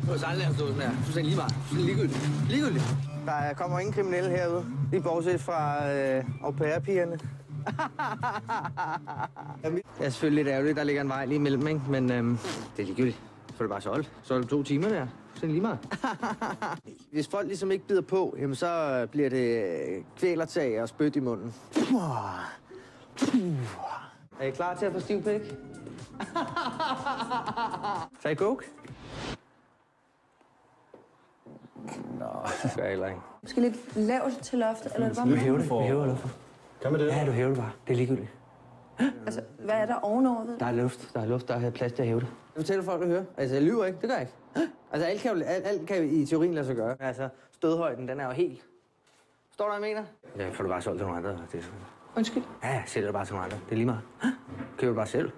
Du har aldrig stået sådan her. Du sagde lige meget. Du sagde ligegyldigt. Der kommer ingen kriminelle herude. Lige bortset fra au pair-pigerne. Ja, selvfølgelig lidt ærgerligt. Der ligger en vej lige imellem, ikke? Men det er ligegyldigt. Så er det bare solgt. Så er det 2 timer der. Så er det lige meget. Hvis folk ligesom ikke bider på, jamen så bliver det kvælertag og spyt i munden. Er I klar til at få stiv pæk? Så I coke? Nå, det gør jeg heller ikke. Måske lidt lavt til loftet, eller er det bare Du hæver det. Vi hæver loftet. Kan man det? Ja, du hæver det bare. Det er ligegyldigt. Altså, hvad er der ovenover? Der er luft. Der er plads til at hæve det. Jeg fortæller folk at høre. Altså, jeg lyver ikke. Det gør jeg ikke. Altså, alt kan jo i teorien lade sig gøre. Altså, stødhøjden, den er jo helt. Står der, jeg mener? Ja, får du bare solgt til nogle andre. Det er... Undskyld. Ja, sælger det bare til nogle andre. Det er lige meget. Køber det bare selv.